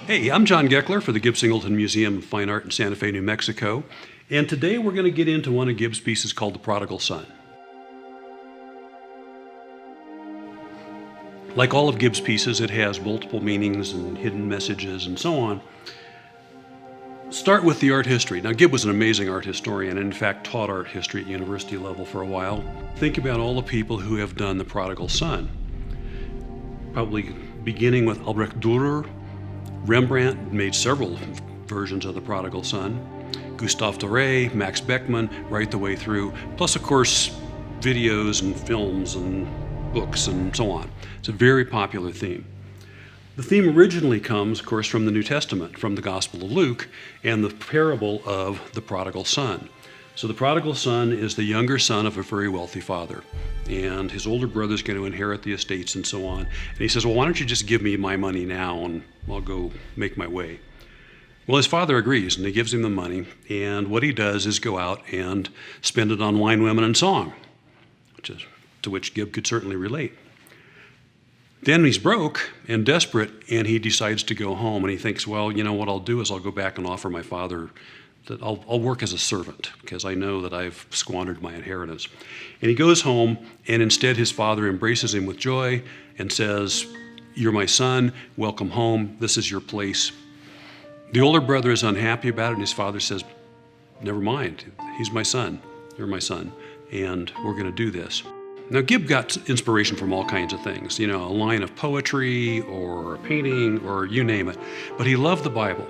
Hey, I'm John Geckler for the Gib Singleton Museum of Fine Art in Santa Fe, New Mexico. And today we're going to get into one of Gib's pieces called The Prodigal Son. Like all of Gib's pieces, it has multiple meanings and hidden messages and so on. Start with the art history. Now, Gib was an amazing art historian and in fact taught art history at university level for a while. Think about all the people who have done The Prodigal Son. Probably beginning with Albrecht Dürer. Rembrandt made several versions of The Prodigal Son. Gustave Doré, Max Beckmann, right the way through. Plus, of course, videos and films and books and so on. It's a very popular theme. The theme originally comes, of course, from the New Testament, from the Gospel of Luke and the parable of the prodigal son. So the prodigal son is the younger son of a very wealthy father, and his older brother's going to inherit the estates and so on. And he says, well, why don't you just give me my money now and I'll go make my way. Well, his father agrees, and he gives him the money, and what he does is go out and spend it on wine, women, and song, to which Gib could certainly relate. Then he's broke and desperate, and he decides to go home, and he thinks, well, you know what I'll do is I'll go back and offer my father that I'll work as a servant because I know that I've squandered my inheritance. And he goes home, and instead his father embraces him with joy and says, you're my son, welcome home, this is your place. The older brother is unhappy about it, and his father says, never mind, he's my son, you're my son, and we're going to do this. Now, Gib got inspiration from all kinds of things, you know, a line of poetry or a painting or you name it, but he loved the Bible.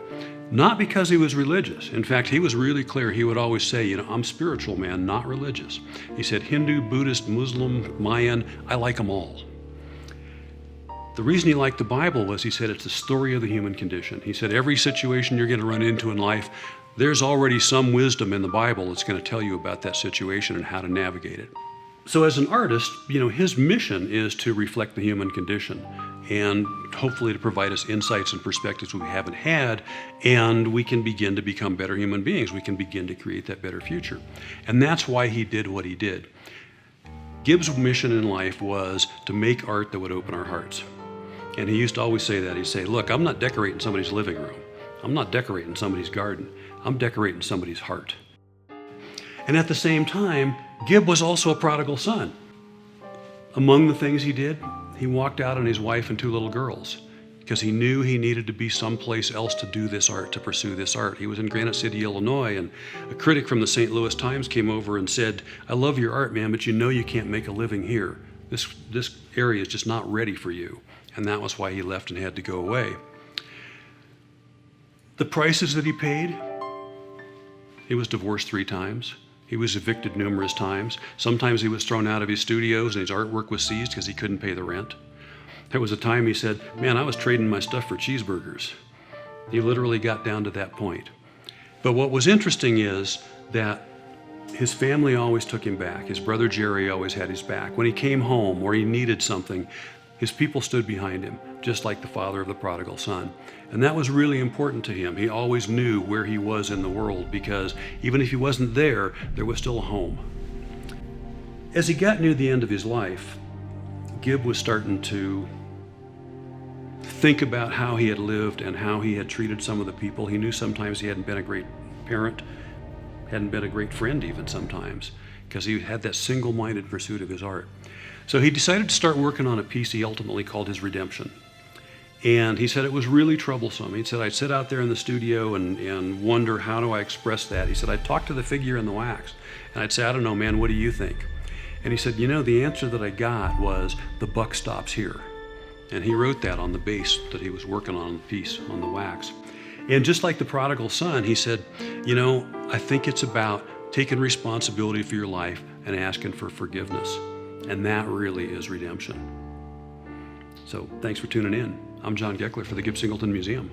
Not because he was religious. In fact, he was really clear. He would always say, you know, I'm spiritual, man, not religious. He said, Hindu, Buddhist, Muslim, Mayan, I like them all. The reason he liked the Bible was, he said, it's the story of the human condition. He said, every situation you're going to run into in life, there's already some wisdom in the Bible that's going to tell you about that situation and how to navigate it. So as an artist, you know, his mission is to reflect the human condition and hopefully to provide us insights and perspectives we haven't had, and we can begin to become better human beings. We can begin to create that better future. And that's why he did what he did. Gib's mission in life was to make art that would open our hearts. And he used to always say that. He'd say, look, I'm not decorating somebody's living room. I'm not decorating somebody's garden. I'm decorating somebody's heart. And at the same time, Gib was also a prodigal son. Among the things he did, he walked out on his wife and two little girls because he knew he needed to be someplace else to do this art, to pursue this art. He was in Granite City, Illinois, and a critic from the St. Louis Times came over and said, I love your art, man, but you know you can't make a living here. This area is just not ready for you. And that was why he left and had to go away. The prices that he paid, he was divorced 3 times. He was evicted numerous times. Sometimes he was thrown out of his studios and his artwork was seized because he couldn't pay the rent. There was a time he said, man, I was trading my stuff for cheeseburgers. He literally got down to that point. But what was interesting is that his family always took him back. His brother Jerry always had his back. When he came home or he needed something, his people stood behind him, just like the father of the prodigal son. And that was really important to him. He always knew where he was in the world because even if he wasn't there, there was still a home. As he got near the end of his life, Gib was starting to think about how he had lived and how he had treated some of the people. He knew sometimes he hadn't been a great parent, hadn't been a great friend even sometimes, because he had that single-minded pursuit of his art. So he decided to start working on a piece he ultimately called his Redemption. And he said it was really troublesome. He said, I'd sit out there in the studio and wonder, how do I express that? He said, I'd talk to the figure in the wax, and I'd say, I don't know, man, what do you think? And he said, you know, the answer that I got was, the buck stops here. And he wrote that on the base that he was working on the piece, on the wax. And just like the prodigal son, he said, you know, I think it's about taking responsibility for your life and asking for forgiveness. And that really is redemption. So thanks for tuning in. I'm John Geckler for the Gib Singleton Museum.